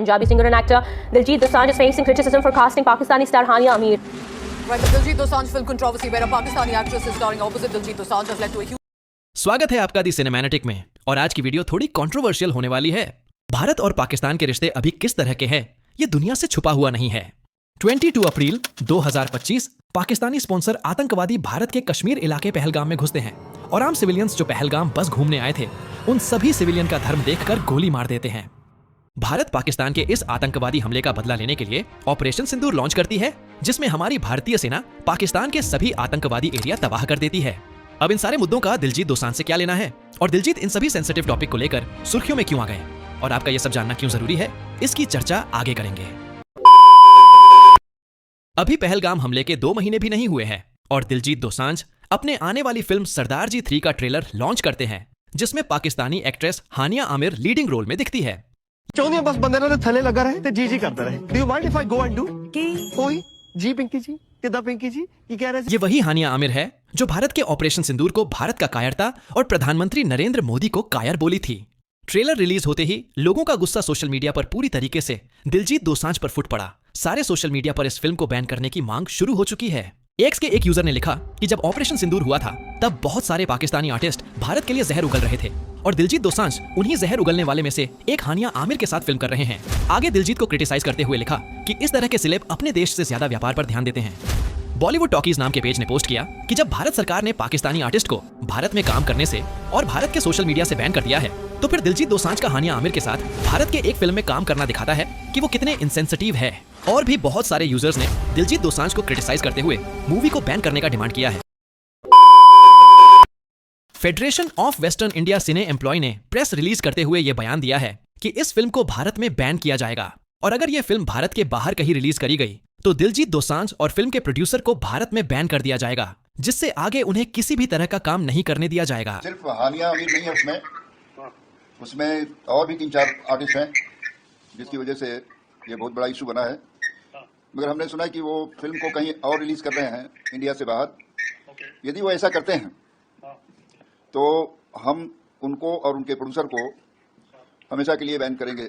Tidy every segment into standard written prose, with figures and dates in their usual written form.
Punjabi singer and actor Diljit Dosanjh is facing criticism for casting Pakistani star Hania Aamir. Right, the Diljit Dosanjh film controversy where a Pakistani actress is starring opposite Diljit Dosanjh has led to a huge... स्वागत है आपका दी cinematic में। और आज की video थोड़ी controversial होने वाली है। भारत और पाकिस्तान के रिश्ते अभी किस तरह के हैं, ये दुनिया से छुपा हुआ नहीं है। 22 अप्रैल 2025 पाकिस्तानी स्पॉन्सर आतंकवादी भारत के कश्मीर इलाके पहलगाम में घुसते हैं और आम सिविलियंस जो पहलगाम बस घूमने आए थे उन सभी सिविलियन का धर्म देखकर गोली मार देते हैं। भारत पाकिस्तान के इस आतंकवादी हमले का बदला लेने के लिए ऑपरेशन सिंदूर लॉन्च करती है, जिसमें हमारी भारतीय सेना पाकिस्तान के सभी आतंकवादी एरिया तबाह कर देती है। अब इन सारे मुद्दों का दिलजीत दोसांझ से क्या लेना है और दिलजीत इन सभी सेंसिटिव टॉपिक को लेकर सुर्खियों में क्यों आ गए और आपका ये सब जानना क्यों जरूरी है, इसकी चर्चा आगे करेंगे। अभी पहलगाम हमले के 2 महीने भी नहीं हुए हैं और दिलजीत दोसांझ अपने आने वाली फिल्म सरदार जी 3 का ट्रेलर लॉन्च करते हैं, जिसमें पाकिस्तानी एक्ट्रेस हानिया आमिर लीडिंग रोल में दिखती है। ਚਾਹੁੰਦੀ ਬਸ ਬੰਦੇ ਨਾਲ ਥੱਲੇ ਲੱਗਾ ਰਹੇ ਤੇ ਜੀ ਕਰਦਾ ਰਹੇ। Do you mind if I go and do ਕੀ ओए जी पिंकी जी किदा पिंकी जी ये कह रहे ये वही हानिया आमिर है जो भारत के ऑपरेशन सिंदूर को भारत का कायरता और प्रधानमंत्री नरेंद्र मोदी को कायर बोली थी। ट्रेलर रिलीज होते ही लोगों का गुस्सा सोशल मीडिया पर पूरी तरीके से दिलजीत दोसांझ पर फुट पड़ा। सारे सोशल मीडिया पर इस फिल्म को बैन करने की मांग शुरू हो चुकी है। एक्स के एक यूजर ने लिखा कि जब ऑपरेशन सिंदूर हुआ था तब बहुत सारे पाकिस्तानी आर्टिस्ट भारत के लिए जहर उगल रहे थे और दिलजीत दोसांझ उन्हीं जहर उगलने वाले में से एक हानिया आमिर के साथ फिल्म कर रहे हैं। आगे दिलजीत को क्रिटिसाइज करते हुए लिखा कि इस तरह के सिलेब अपने देश से ज्यादा व्यापार पर ध्यान देते हैं। बॉलीवुड टॉकीज नाम के पेज ने पोस्ट किया कि जब भारत सरकार ने पाकिस्तानी आर्टिस्ट को भारत में काम करने से और भारत के सोशल मीडिया से बैन कर दिया है तो फिर दिलजीत दोसांझ का हानिया आमिर के साथ भारत के एक फिल्म में काम करना दिखाता है कि वो कितने इंसेंसिटिव है। और भी बहुत सारे यूजर्स ने दिलजीत दोसांझ को क्रिटिसाइज करते हुए मूवी को बैन करने का डिमांड किया है। Federation of western India cine employ ने प्रेस रिलीज करते हुए यह बयान दिया है कि इस फिल्म को भारत में बैन किया जाएगा और अगर यह फिल्म भारत के बाहर कहीं रिलीज करी गई तो दिलजीत दोसांझ और फिल्म के प्रोड्यूसर को भारत में बैन कर दिया जाएगा, जिससे आगे उन्हें किसी भी तरह का काम नहीं करने दिया जाएगा। सिर्फ हानिया आमिर नहीं है उसमें और भी 3-4 आर्टिस्ट हैं जिसकी वजह से ये बहुत बड़ा इशू बना है। मगर हमने सुना है कि वो फिल्म को कहीं और रिलीज कर रहे हैं इंडिया से बाहर। यदि वो ऐसा करते हैं तो हम उनको और उनके प्रोड्यूसर को हमेशा के लिए बैन करेंगे।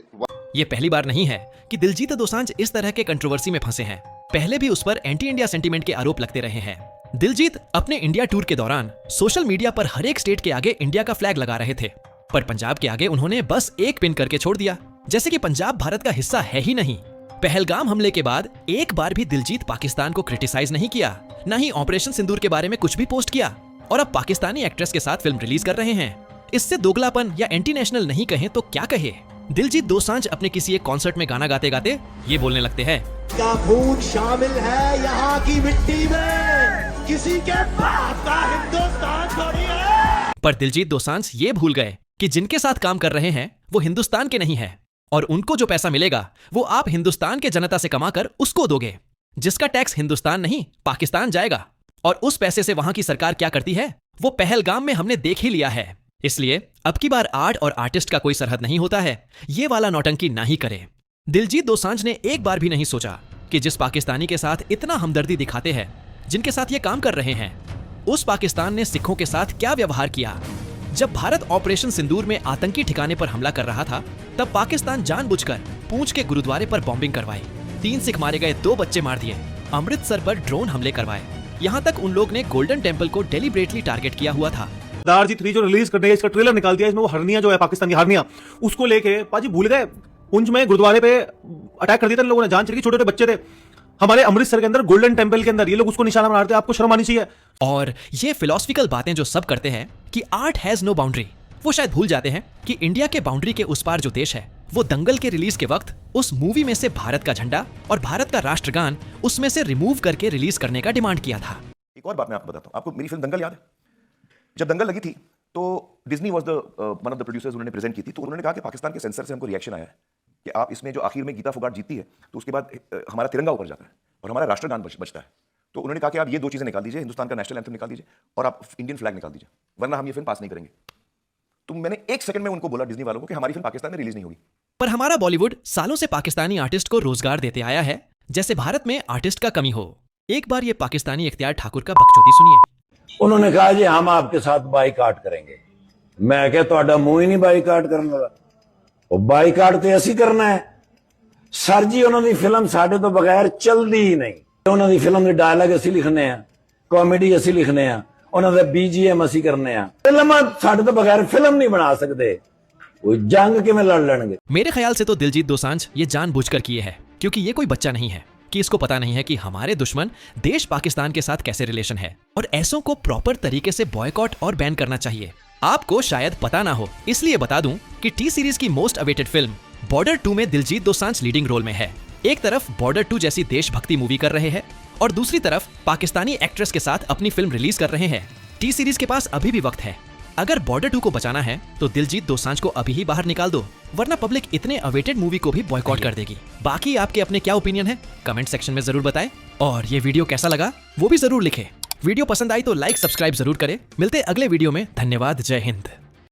ये पहली बार नहीं है कि दिलजीत दोसांझ इस तरह के कंट्रोवर्सी में फंसे हैं। पहले भी उस पर एंटी इंडिया सेंटीमेंट के आरोप लगते रहे हैं। दिलजीत अपने इंडिया टूर के दौरान सोशल मीडिया पर हर एक स्टेट के आगे इंडिया का फ्लैग लगा रहे थे, पर पंजाब के आगे उन्होंने बस एक पिन करके छोड़ दिया, जैसे कि पंजाब भारत का हिस्सा है ही नहीं। पहलगाम हमले के बाद एक बार भी दिलजीत पाकिस्तान को क्रिटिसाइज नहीं किया, न ही ऑपरेशन सिंदूर के बारे में कुछ भी पोस्ट किया और अब पाकिस्तानी एक्ट्रेस के साथ फिल्म रिलीज कर रहे हैं। इससे दोगलापन या एंटी नेशनल नहीं कहें तो क्या कहे। दिलजीत दोसांझ अपने किसी एक कॉन्सर्ट में गाना गाते गाते ये बोलने लगते हैं, का खून शामिल है यहाँ की मिट्टी में, किसी के बाप का हिंदुस्तान थोड़ी है। पर दिलजीत दोसांझ ये भूल गए कि जिनके साथ काम कर रहे हैं वो हिंदुस्तान के नहीं है और उनको जो पैसा मिलेगा वो आप हिंदुस्तान के जनता से कमाकर उसको दोगे, जिसका टैक्स हिंदुस्तान नहीं पाकिस्तान जाएगा। और उस पैसे से वहां की सरकार क्या करती है वो पहलगाम में हमने देख ही लिया है। इसलिए अब की बार आर्ट और आर्टिस्ट का कोई सरहद नहीं होता है, ये वाला नौटंकी ना ही करे। दिलजीत दोसांझ ने एक बार भी नहीं सोचा कि जिस पाकिस्तानी के साथ इतना हमदर्दी दिखाते हैं, जिनके साथ ये काम कर रहे हैं, उस पाकिस्तान ने सिखों के साथ क्या व्यवहार किया। जब भारत ऑपरेशन सिंदूर में आतंकी ठिकाने पर हमला कर रहा था तब पाकिस्तान जानबूझकर पूंछ के गुरुद्वारे पर बॉम्बिंग करवाई, 3 सिख मारे गए, 2 बच्चे मार दिए, अमृतसर पर ड्रोन हमले करवाए, यहाँ तक उन लोग ने गोल्डन टेम्पल को डेलिब्रेटली टारगेट किया हुआ था। सरदार जी 3 जो रिलीज करने इसका ट्रेलर निकाल दिया, इसमें वो हरनिया जो है पाकिस्तान की हरनिया, उसको लेके पाजी भूल गए पुंछ में गुरुद्वारे पे अटैक कर दिया था लोगों ने, जान चली, छोटे छोटे बच्चे थे हमारे अमृतसर के अंदर गोल्डन टेम्पल के अंदर, ये लोग उसको निशाना बना रहे थे। आपको शर्म आनी चाहिए। और ये फिलोसफिकल बातें जो सब करते हैं कि आर्ट हैज नो बाउंड्री, वो शायद भूल जाते हैं कि इंडिया के बाउंड्री के उस पार जो देश है वो दंगल के रिलीज के वक्त उस मूवी में से भारत का झंडा और भारत का राष्ट्रगान उसमें से रिमूव करके रिलीज करने का डिमांड किया था। एक और बात मैं आपको बताता हूं, आपको मेरी फिल्म दंगल याद है? जब दंगल लगी थी तो Disney was the one of the producers, उन्होंने प्रेजेंट की थी, तो उन्होंने कहा कि पाकिस्तान के सेंसर से हमको रिएक्शन आया है कि आप इसमें जो आखिर में गीता फोगाट जीतती है तो उसके बाद हमारा तिरंगा ऊपर जाता है और हमारा राष्ट्रगान बचता है। तो उन्होंने कहा कि आप ये 2 चीजें निकाल दीजिए, हिंदुस्तान का नेशनल एंथम निकाल दीजिए और आप इंडियन फ्लैग निकाल दीजिए, वरना हम ये फिल्म पास नहीं करेंगे। तो मैंने 1 सेकंड में उनको बोला डिज्नी वालों को कि हमारी फिल्म पाकिस्तान में रिलीज नहीं होगी। पर हमारा बॉलीवुड सालों से पाकिस्तानी आर्टिस्ट को रोजगार देते आया है, जैसे भारत में आर्टिस्ट का कमी हो। एक बार ये पाकिस्तानी इख्तियार ठाकुर का बकचोदी सुनिए। उन्होंने कहा जी हम आपके साथ बाईकाट करेंगे। मैं क्या मुंह ही नहीं बाईकाट करने वाला, बाईकाट तो ऐसी करना है ਸਰ ਜੀ ਉਹਨਾਂ ਦੀ ਫਿਲਮ ਸਾਡੇ ਤੋਂ ਬਗੈਰ ਚੱਲਦੀ ਹੀ ਨਹੀਂ। ਉਹਨਾਂ ਦੀ ਫਿਲਮ ਦੇ ਡਾਇਲੌਗ ਅਸੀਂ ਲਿਖਨੇ ਆ, ਕਾਮੇਡੀ ਅਸੀਂ ਲਿਖਨੇ ਆ, ਉਹਨਾਂ ਦਾ BGM ਅਸੀਂ ਕਰਨੇ ਆ। ਫਿਲਮਾਂ ਸਾਡੇ ਤੋਂ ਬਗੈਰ ਫਿਲਮ नहीं बना सकते। वो जंग किवें लड़ लेंगे। मेरे ख्याल से तो दिलजीत दोसांझ ये जानबूझकर किए है, क्योंकि ये कोई बच्चा नहीं है कि इसको पता नहीं है कि हमारे दुश्मन देश पाकिस्तान के साथ कैसे रिलेशन है और ऐसों को प्रॉपर तरीके से बॉयकॉट और बैन करना चाहिए। आपको शायद पता ना हो, इसलिए बता दूं कि टी सीरीज की मोस्ट अवेटेड फिल्म बॉर्डर 2 में दिलजीत दोसांझ लीडिंग रोल में है। एक तरफ बॉर्डर 2 जैसी देशभक्ति मूवी कर रहे हैं और दूसरी तरफ पाकिस्तानी एक्ट्रेस के साथ अपनी फिल्म रिलीज कर रहे हैं। टी सीरीज के पास अभी भी वक्त है। अगर बॉर्डर 2 को बचाना है तो दिलजीत दोसांझ को अभी ही बाहर निकाल दो, वरना पब्लिक इतने अवेटेड मूवी को भी बॉयकॉट कर देगी। बाकी आपके अपने क्या ओपिनियन है कमेंट सेक्शन में जरूर बताएं और ये वीडियो कैसा लगा वो भी जरूर लिखें। वीडियो पसंद आई तो लाइक सब्सक्राइब जरूर करें। मिलते अगले वीडियो में। धन्यवाद। जय हिंद।